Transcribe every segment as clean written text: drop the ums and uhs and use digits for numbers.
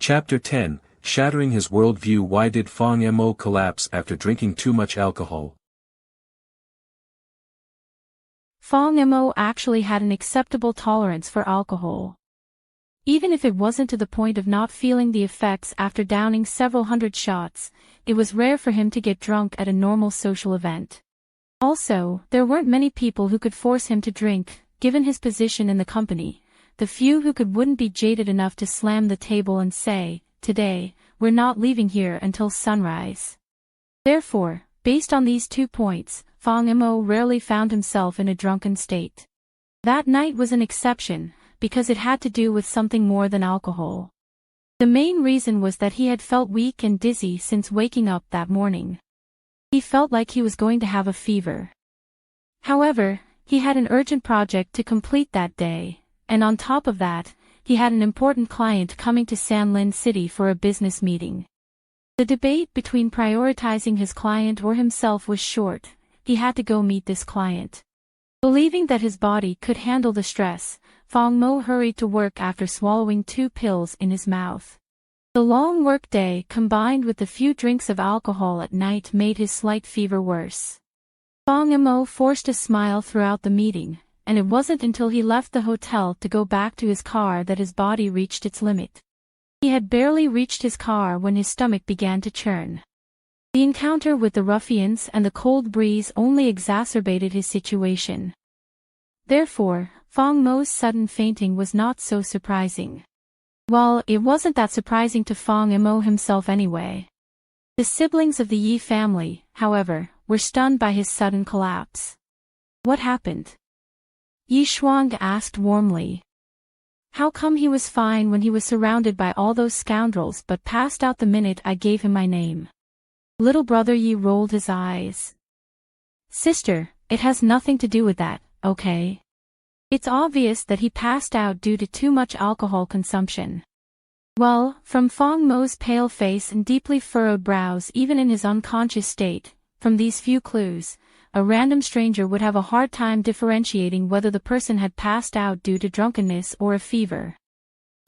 Chapter 10, Shattering His Worldview. Why did Fang Mo collapse after drinking too much alcohol? Fang Mo actually had an acceptable tolerance for alcohol. Even if it wasn't to the point of not feeling the effects after downing several hundred shots, it was rare for him to get drunk at a normal social event. Also, there weren't many people who could force him to drink, given his position in the company. The few who could wouldn't be jaded enough to slam the table and say, "Today, we're not leaving here until sunrise." Therefore, based on these 2 points, Fang Mo rarely found himself in a drunken state. That night was an exception, because it had to do with something more than alcohol. The main reason was that he had felt weak and dizzy since waking up that morning. He felt like he was going to have a fever. However, he had an urgent project to complete that day. And on top of that, he had an important client coming to Sanlin City for a business meeting. The debate between prioritizing his client or himself was short. He had to go meet this client. Believing that his body could handle the stress, Fang Mo hurried to work after swallowing 2 pills in his mouth. The long workday combined with the few drinks of alcohol at night made his slight fever worse. Fang Mo forced a smile throughout the meeting, and it wasn't until he left the hotel to go back to his car that his body reached its limit. He had barely reached his car when his stomach began to churn. The encounter with the ruffians and the cold breeze only exacerbated his situation. Therefore, Fang Mo's sudden fainting was not so surprising. Well, it wasn't that surprising to Fang Mo himself anyway. The siblings of the Ye family, however, were stunned by his sudden collapse. What happened? Ye Shuang asked warmly. How come he was fine when he was surrounded by all those scoundrels but passed out the minute I gave him my name? Little brother Ye rolled his eyes. Sister, it has nothing to do with that, okay? It's obvious that he passed out due to too much alcohol consumption. Well, from Fang Mo's pale face and deeply furrowed brows, even in his unconscious state, from these few clues, a random stranger would have a hard time differentiating whether the person had passed out due to drunkenness or a fever.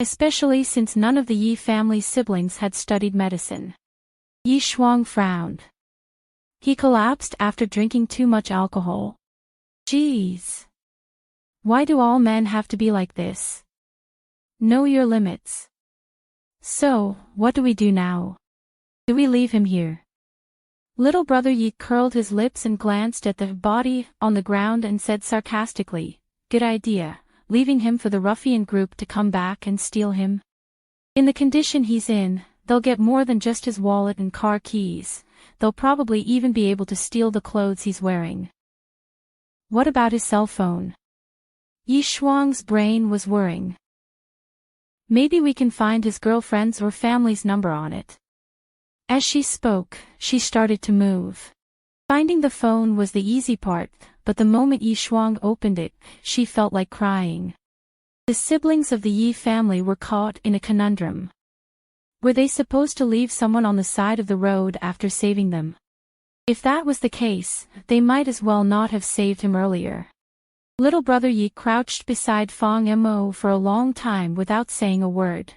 Especially since none of the Ye family's siblings had studied medicine. Ye Shuang frowned. He collapsed after drinking too much alcohol. Geez. Why do all men have to be like this? Know your limits. So, what do we do now? Do we leave him here? Little brother Ye curled his lips and glanced at the body on the ground and said sarcastically, "Good idea, leaving him for the ruffian group to come back and steal him. In the condition he's in, they'll get more than just his wallet and car keys, they'll probably even be able to steal the clothes he's wearing. What about his cell phone?" Ye Shuang's brain was whirring. Maybe we can find his girlfriend's or family's number on it. As she spoke, she started to move. Finding the phone was the easy part, but the moment Ye Shuang opened it, she felt like crying. The siblings of the Ye family were caught in a conundrum. Were they supposed to leave someone on the side of the road after saving them? If that was the case, they might as well not have saved him earlier. Little brother Ye crouched beside Fang Mo for a long time without saying a word.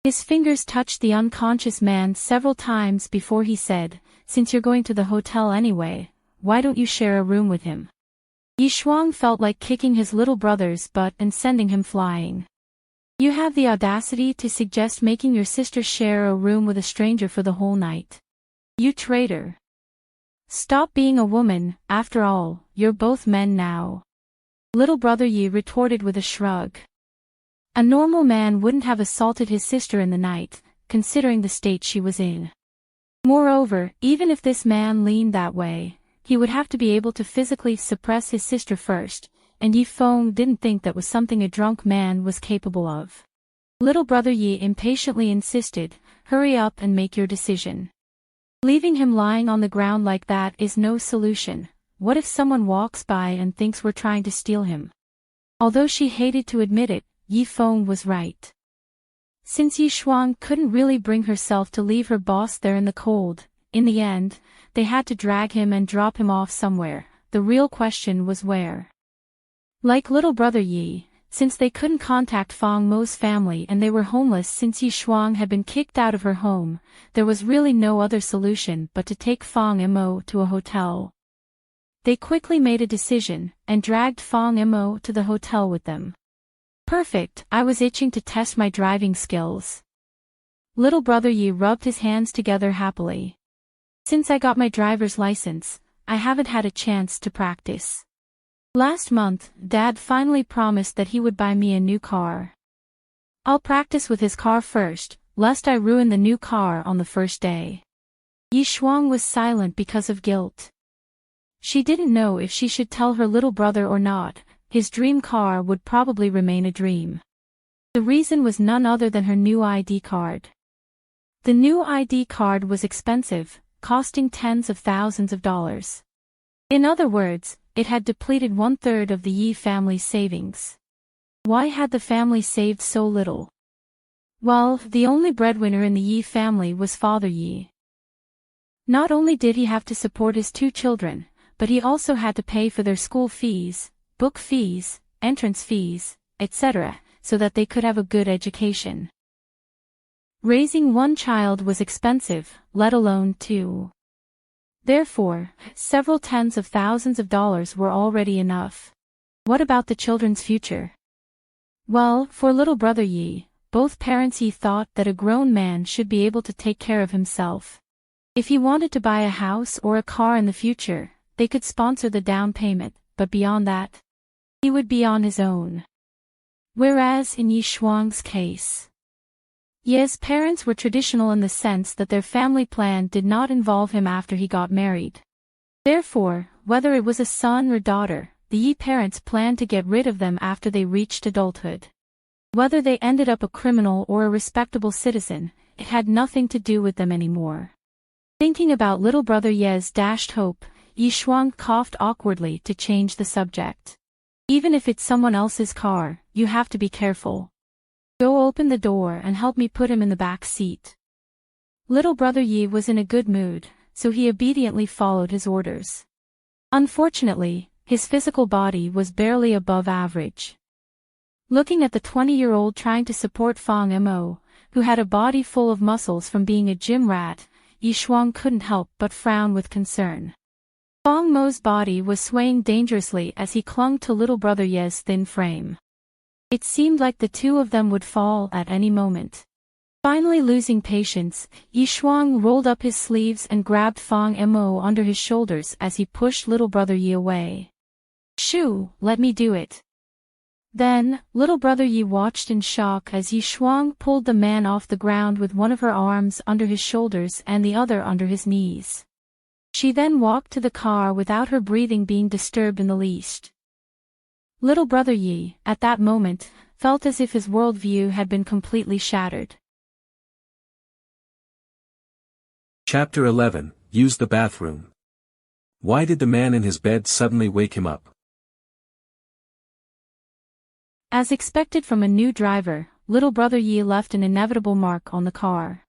His fingers touched the unconscious man several times before he said, "Since you're going to the hotel anyway, why don't you share a room with him?" Ye Shuang felt like kicking his little brother's butt and sending him flying. You have the audacity to suggest making your sister share a room with a stranger for the whole night. You traitor. Stop being a woman, after all, you're both men now. Little brother Ye retorted with a shrug. A normal man wouldn't have assaulted his sister in the night, considering the state she was in. Moreover, even if this man leaned that way, he would have to be able to physically suppress his sister first, and Ye Feng didn't think that was something a drunk man was capable of. Little brother Ye impatiently insisted, "Hurry up and make your decision. Leaving him lying on the ground like that is no solution. What if someone walks by and thinks we're trying to steal him?" Although she hated to admit it, Ye Feng was right. Since Ye Shuang couldn't really bring herself to leave her boss there in the cold, in the end, they had to drag him and drop him off somewhere. The real question was where. Like little brother Ye, since they couldn't contact Fang Mo's family and they were homeless since Ye Shuang had been kicked out of her home, there was really no other solution but to take Fang Mo to a hotel. They quickly made a decision, and dragged Fang Mo to the hotel with them. Perfect, I was itching to test my driving skills. Little brother Ye rubbed his hands together happily. Since I got my driver's license, I haven't had a chance to practice. Last month, Dad finally promised that he would buy me a new car. I'll practice with his car first, lest I ruin the new car on the first day. Ye Shuang was silent because of guilt. She didn't know if she should tell her little brother or not. His dream car would probably remain a dream. The reason was none other than her new ID card. The new ID card was expensive, costing tens of thousands of dollars. In other words, it had depleted 1/3 of the Ye family's savings. Why had the family saved so little? Well, the only breadwinner in the Ye family was Father Ye. Not only did he have to support his 2 children, but he also had to pay for their school fees, book fees, entrance fees, etc., so that they could have a good education. Raising one child was expensive, let alone 2. Therefore, several tens of thousands of dollars were already enough. What about the children's future? Well, for little brother Ye, both parents Ye thought that a grown man should be able to take care of himself. If he wanted to buy a house or a car in the future, they could sponsor the down payment, but beyond that, he would be on his own. Whereas in Ye Shuang's case, Ye's parents were traditional in the sense that their family plan did not involve him after he got married. Therefore, whether it was a son or daughter, the Ye parents planned to get rid of them after they reached adulthood. Whether they ended up a criminal or a respectable citizen, it had nothing to do with them anymore. Thinking about little brother Ye's dashed hope, Ye Shuang coughed awkwardly to change the subject. Even if it's someone else's car, you have to be careful. Go open the door and help me put him in the back seat. Little brother Ye was in a good mood, so he obediently followed his orders. Unfortunately, his physical body was barely above average. Looking at the 20-year-old trying to support Fang Mo, who had a body full of muscles from being a gym rat, Ye Shuang couldn't help but frown with concern. Fang Mo's body was swaying dangerously as he clung to little brother Ye's thin frame. It seemed like the 2 of them would fall at any moment. Finally losing patience, Ye Shuang rolled up his sleeves and grabbed Fang Mo under his shoulders as he pushed little brother Ye away. Shoo, let me do it. Then, little brother Ye watched in shock as Ye Shuang pulled the man off the ground with one of her arms under his shoulders and the other under his knees. She then walked to the car without her breathing being disturbed in the least. Little brother Ye, at that moment, felt as if his worldview had been completely shattered. Chapter 11, Use the bathroom. Why did the man in his bed suddenly wake him up? As expected from a new driver, little brother Ye left an inevitable mark on the car.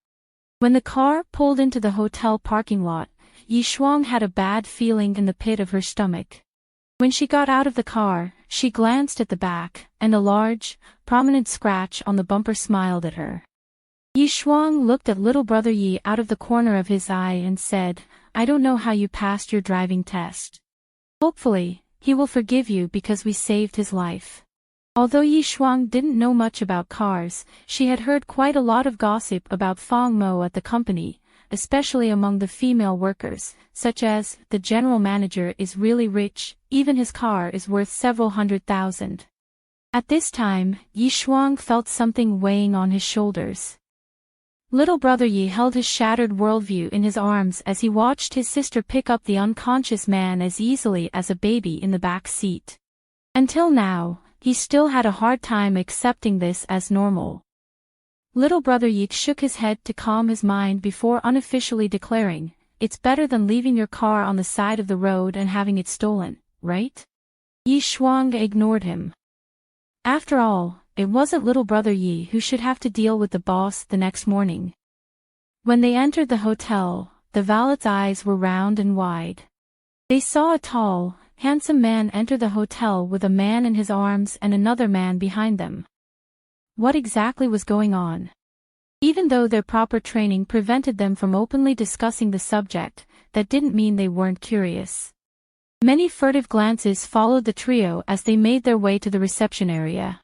When the car pulled into the hotel parking lot, Ye Shuang had a bad feeling in the pit of her stomach. When she got out of the car, she glanced at the back, and a large, prominent scratch on the bumper smiled at her. Ye Shuang looked at little brother Ye out of the corner of his eye and said, I don't know how you passed your driving test. Hopefully, he will forgive you because we saved his life. Although Ye Shuang didn't know much about cars, she had heard quite a lot of gossip about Fang Mo at the company, especially among the female workers, such as, the general manager is really rich, even his car is worth several $100,000. At this time, Ye Shuang felt something weighing on his shoulders. Little brother Ye held his shattered worldview in his arms as he watched his sister pick up the unconscious man as easily as a baby in the back seat. Until now, he still had a hard time accepting this as normal. Little brother Ye shook his head to calm his mind before unofficially declaring, it's better than leaving your car on the side of the road and having it stolen, right? Ye Shuang ignored him. After all, it wasn't little brother Ye who should have to deal with the boss the next morning. When they entered the hotel, the valet's eyes were round and wide. They saw a tall, handsome man entered the hotel with a man in his arms and another man behind them. What exactly was going on? Even though their proper training prevented them from openly discussing the subject, that didn't mean they weren't curious. Many furtive glances followed the trio as they made their way to the reception area.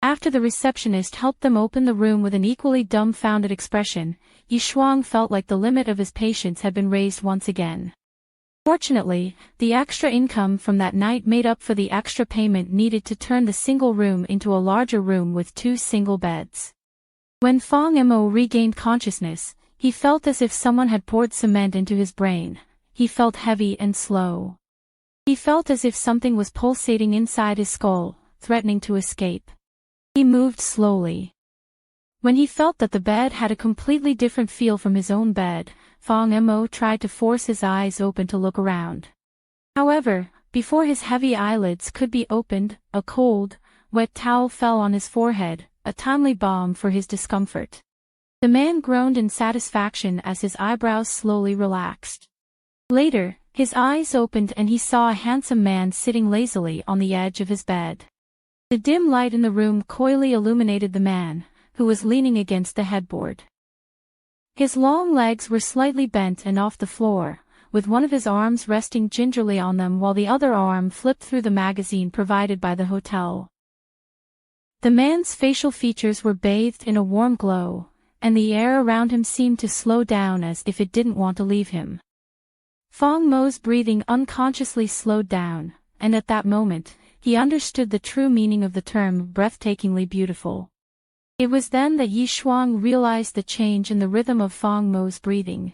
After the receptionist helped them open the room with an equally dumbfounded expression, Ye Shuang felt like the limit of his patience had been raised once again. Fortunately, the extra income from that night made up for the extra payment needed to turn the single room into a larger room with 2 single beds. When Fang Mo regained consciousness, he felt as if someone had poured cement into his brain. He felt heavy and slow. He felt as if something was pulsating inside his skull, threatening to escape. He moved slowly. When he felt that the bed had a completely different feel from his own bed, Fang Mo tried to force his eyes open to look around. However, before his heavy eyelids could be opened, a cold, wet towel fell on his forehead, a timely balm for his discomfort. The man groaned in satisfaction as his eyebrows slowly relaxed. Later, his eyes opened and he saw a handsome man sitting lazily on the edge of his bed. The dim light in the room coyly illuminated the man, who was leaning against the headboard. His long legs were slightly bent and off the floor, with one of his arms resting gingerly on them while the other arm flipped through the magazine provided by the hotel. The man's facial features were bathed in a warm glow, and the air around him seemed to slow down as if it didn't want to leave him. Fang Mo's breathing unconsciously slowed down, and at that moment, he understood the true meaning of the term breathtakingly beautiful. It was then that Ye Shuang realized the change in the rhythm of Fang Mo's breathing.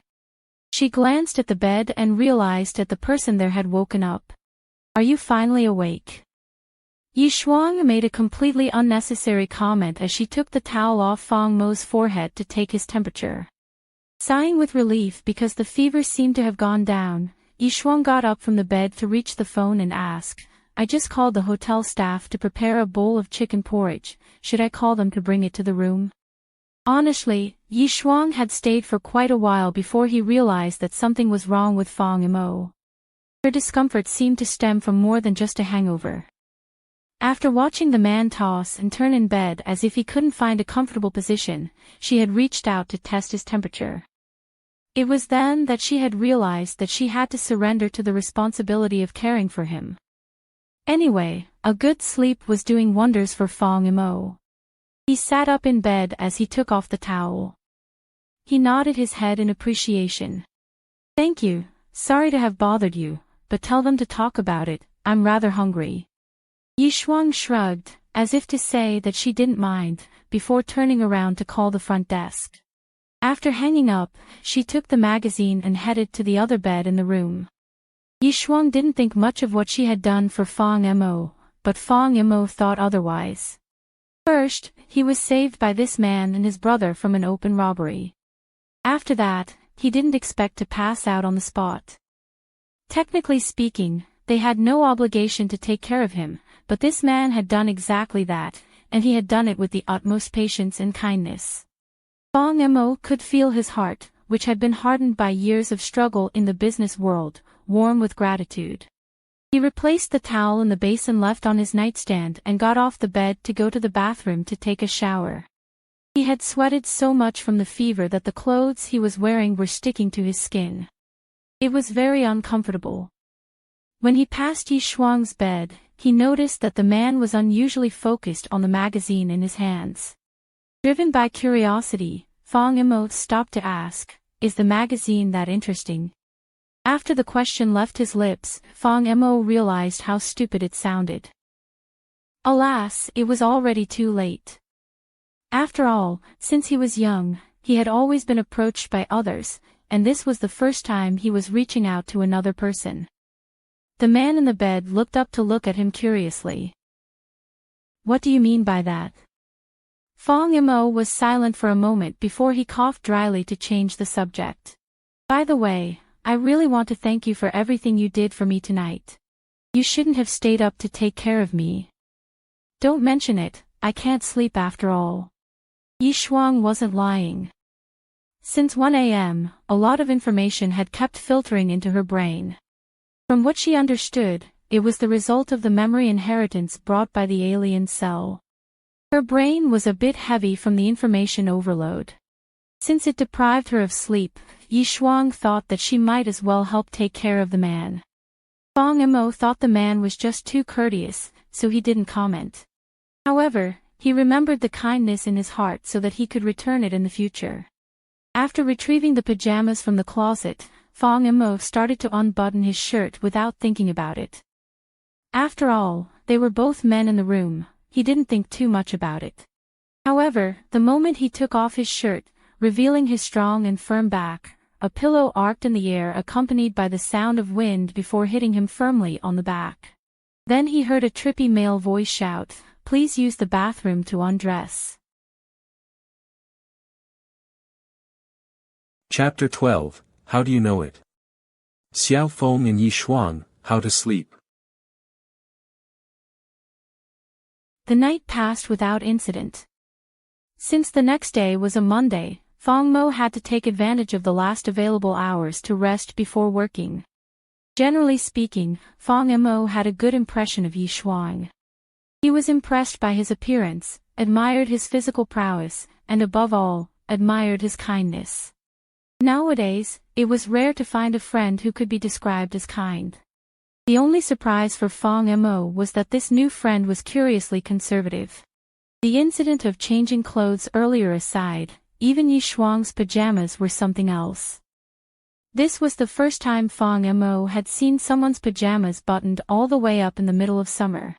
She glanced at the bed and realized that the person there had woken up. "Are you finally awake?" Ye Shuang made a completely unnecessary comment as she took the towel off Fang Mo's forehead to take his temperature. Sighing with relief because the fever seemed to have gone down, Ye Shuang got up from the bed to reach the phone and ask, "I just called the hotel staff to prepare a bowl of chicken porridge, should I call them to bring it to the room?" Honestly, Ye Shuang had stayed for quite a while before he realized that something was wrong with Fang Mo. Her discomfort seemed to stem from more than just a hangover. After watching the man toss and turn in bed as if he couldn't find a comfortable position, she had reached out to test his temperature. It was then that she had realized that she had to surrender to the responsibility of caring for him. Anyway, a good sleep was doing wonders for Fang Mo. He sat up in bed as he took off the towel. He nodded his head in appreciation. "Thank you, sorry to have bothered you, but tell them to talk about it, I'm rather hungry." Ye Shuang shrugged, as if to say that she didn't mind, before turning around to call the front desk. After hanging up, she took the magazine and headed to the other bed in the room. Ye Shuang didn't think much of what she had done for Fang Mo, but Fang Mo thought otherwise. First, he was saved by this man and his brother from an open robbery. After that, he didn't expect to pass out on the spot. Technically speaking, they had no obligation to take care of him, but this man had done exactly that, and he had done it with the utmost patience and kindness. Fang Mo could feel his heart, which had been hardened by years of struggle in the business world, warm with gratitude. He replaced the towel in the basin left on his nightstand and got off the bed to go to the bathroom to take a shower. He had sweated so much from the fever that the clothes he was wearing were sticking to his skin. It was very uncomfortable. When he passed Ye Shuang's bed, he noticed that the man was unusually focused on the magazine in his hands. Driven by curiosity, Fang Mo stopped to ask, "Is the magazine that interesting?" After the question left his lips, Fang Mo realized how stupid it sounded. Alas, it was already too late. After all, since he was young, he had always been approached by others, and this was the first time he was reaching out to another person. The man in the bed looked up to look at him curiously. "What do you mean by that?" Fang Mo was silent for a moment before he coughed dryly to change the subject. "By the way, I really want to thank you for everything you did for me tonight. You shouldn't have stayed up to take care of me." "Don't mention it, I can't sleep after all." Ye Shuang wasn't lying. Since 1 a.m., a lot of information had kept filtering into her brain. From what she understood, it was the result of the memory inheritance brought by the alien cell. Her brain was a bit heavy from the information overload. Since it deprived her of sleep, Ye Shuang thought that she might as well help take care of the man. Fang Mo thought the man was just too courteous, so he didn't comment. However, he remembered the kindness in his heart so that he could return it in the future. After retrieving the pajamas from the closet, Fang Mo started to unbutton his shirt without thinking about it. After all, they were both men in the room, he didn't think too much about it. However, the moment he took off his shirt, revealing his strong and firm back, a pillow arced in the air accompanied by the sound of wind before hitting him firmly on the back. Then he heard a trippy male voice shout, "Please use the bathroom to undress." Chapter 12, How Do You Know It? Xiao Feng and Ye Shuang, How to Sleep. The night passed without incident. Since the next day was a Monday, Fang Mo had to take advantage of the last available hours to rest before working. Generally speaking, Fang Mo had a good impression of Ye Shuang. He was impressed by his appearance, admired his physical prowess, and above all, admired his kindness. Nowadays, it was rare to find a friend who could be described as kind. The only surprise for Fang Mo was that this new friend was curiously conservative. The incident of changing clothes earlier aside, even Ye Shuang's pajamas were something else. This was the first time Fang Mo had seen someone's pajamas buttoned all the way up in the middle of summer.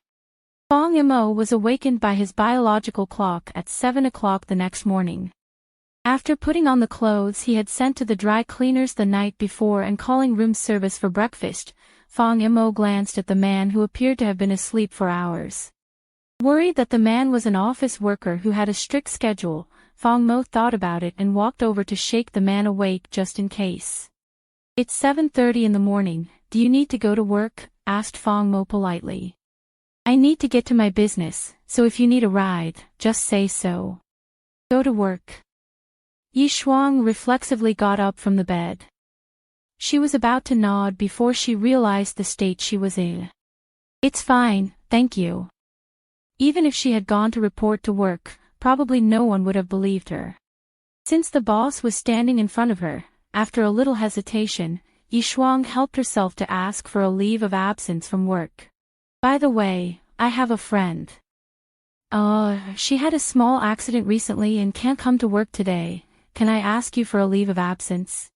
Fang Mo was awakened by his biological clock at 7 o'clock the next morning. After putting on the clothes he had sent to the dry cleaners the night before and calling room service for breakfast, Fang Mo glanced at the man who appeared to have been asleep for hours. Worried that the man was an office worker who had a strict schedule, Fang Mo thought about it and walked over to shake the man awake just in case. "It's 7:30 in the morning, do you need to go to work?" asked Fang Mo politely. "I need to get to my business, so if you need a ride, just say so." "Go to work." Ye Shuang reflexively got up from the bed. She was about to nod before she realized the state she was in. "It's fine, thank you." Even if she had gone to report to work, probably no one would have believed her. Since the boss was standing in front of her, after a little hesitation, Ye Shuang helped herself to ask for a leave of absence from work. "By the way, I have a friend. She had a small accident recently and can't come to work today. Can I ask you for a leave of absence?"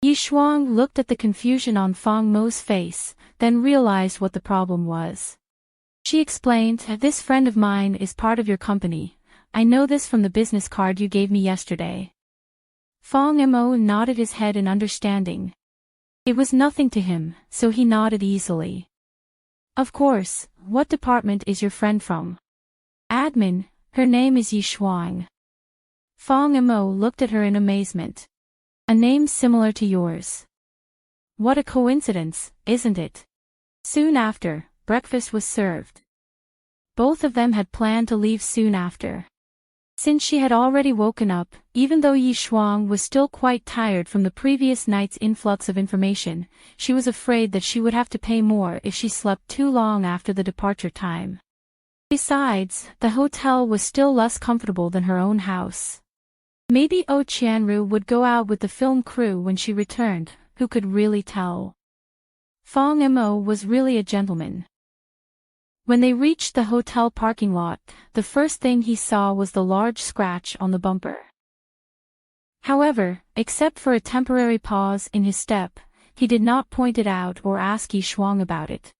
Ye Shuang looked at the confusion on Fang Mo's face, then realized what the problem was. She explained, "This friend of mine is part of your company. I know this from the business card you gave me yesterday." Fang Mo nodded his head in understanding. It was nothing to him, so he nodded easily. "Of course, what department is your friend from?" "Admin, her name is Ye Shuang." Fang Mo looked at her in amazement. "A name similar to yours. What a coincidence, isn't it?" Soon after, breakfast was served. Both of them had planned to leave soon after. Since she had already woken up, even though Ye Shuang was still quite tired from the previous night's influx of information, she was afraid that she would have to pay more if she slept too long after the departure time. Besides, the hotel was still less comfortable than her own house. Maybe Qianru would go out with the film crew when she returned, who could really tell? Fang Mo was really a gentleman. When they reached the hotel parking lot, the first thing he saw was the large scratch on the bumper. However, except for a temporary pause in his step, he did not point it out or ask Ye Shuang about it.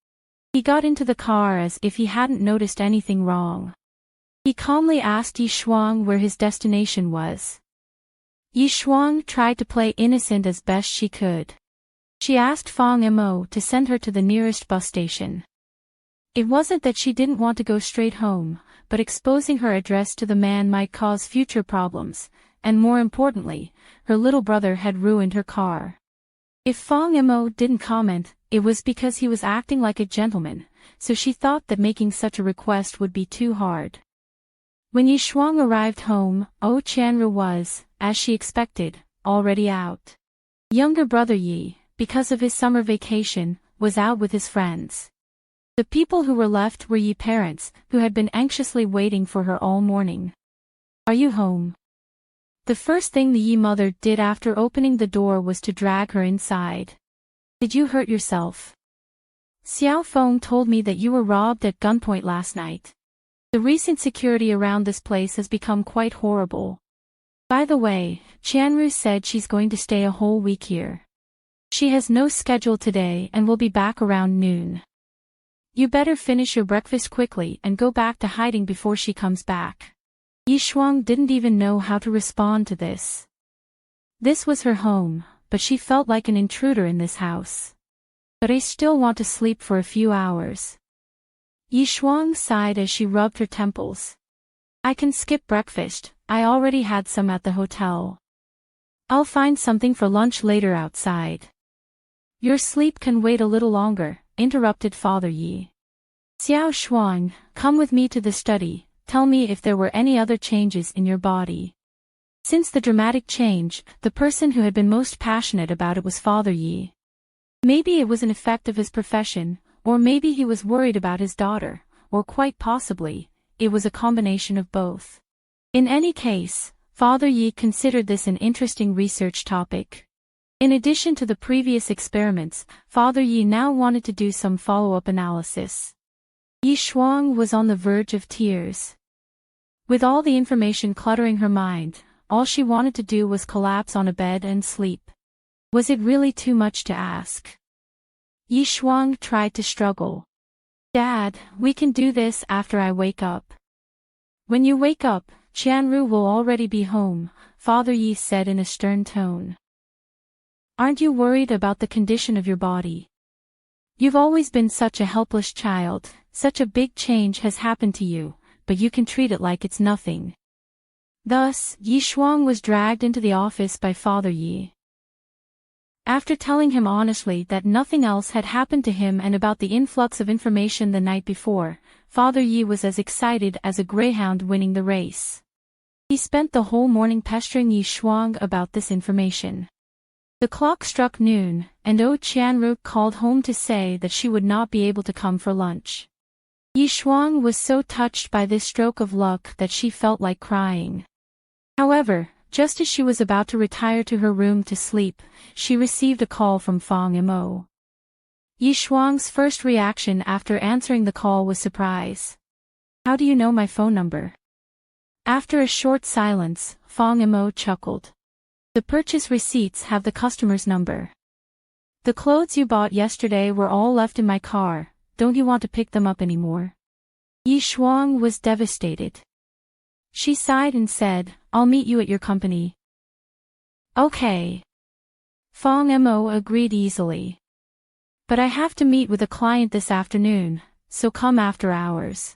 He got into the car as if he hadn't noticed anything wrong. He calmly asked Ye Shuang where his destination was. Ye Shuang tried to play innocent as best she could. She asked Fang Mo to send her to the nearest bus station. It wasn't that she didn't want to go straight home, but exposing her address to the man might cause future problems, and more importantly, her little brother had ruined her car. If Fang Mo didn't comment, it was because he was acting like a gentleman, so she thought that making such a request would be too hard. When Ye Shuang arrived home, Qianru was, as she expected, already out. Younger brother Yi, because of his summer vacation, was out with his friends. The people who were left were Ye parents, who had been anxiously waiting for her all morning. Are you home? The first thing the Ye mother did after opening the door was to drag her inside. Did you hurt yourself? Xiao Feng told me that you were robbed at gunpoint last night. The recent security around this place has become quite horrible. By the way, Qianru said she's going to stay a whole week here. She has no schedule today and will be back around noon. You better finish your breakfast quickly and go back to hiding before she comes back. Ye Shuang didn't even know how to respond to this. This was her home, but she felt like an intruder in this house. But I still want to sleep for a few hours. Ye Shuang sighed as she rubbed her temples. I can skip breakfast, I already had some at the hotel. I'll find something for lunch later outside. Your sleep can wait a little longer, interrupted Father Yi. Xiao Shuang, come with me to the study, tell me if there were any other changes in your body. Since the dramatic change, the person who had been most passionate about it was Father Yi. Maybe it was an effect of his profession, or maybe he was worried about his daughter, or quite possibly, it was a combination of both. In any case, Father Yi considered this an interesting research topic. In addition to the previous experiments, Father Yi now wanted to do some follow-up analysis. Ye Shuang was on the verge of tears. With all the information cluttering her mind, all she wanted to do was collapse on a bed and sleep. Was it really too much to ask? Ye Shuang tried to struggle. Dad, we can do this after I wake up. When you wake up, Qianru will already be home, Father Yi said in a stern tone. Aren't you worried about the condition of your body? You've always been such a helpless child, such a big change has happened to you, but you can treat it like it's nothing. Thus, Ye Shuang was dragged into the office by Father Yi. After telling him honestly that nothing else had happened to him and about the influx of information the night before, Father Yi was as excited as a greyhound winning the race. He spent the whole morning pestering Ye Shuang about this information. The clock struck noon, and Qianru called home to say that she would not be able to come for lunch. Ye Shuang was so touched by this stroke of luck that she felt like crying. However, just as she was about to retire to her room to sleep, she received a call from Fang Mo. Ye Shuang's first reaction after answering the call was surprise. How do you know my phone number? After a short silence, Fang Mo chuckled. The purchase receipts have the customer's number. The clothes you bought yesterday were all left in my car, don't you want to pick them up anymore? Ye Shuang was devastated. She sighed and said, I'll meet you at your company. Okay. Fang Mo agreed easily. But I have to meet with a client this afternoon, so come after hours.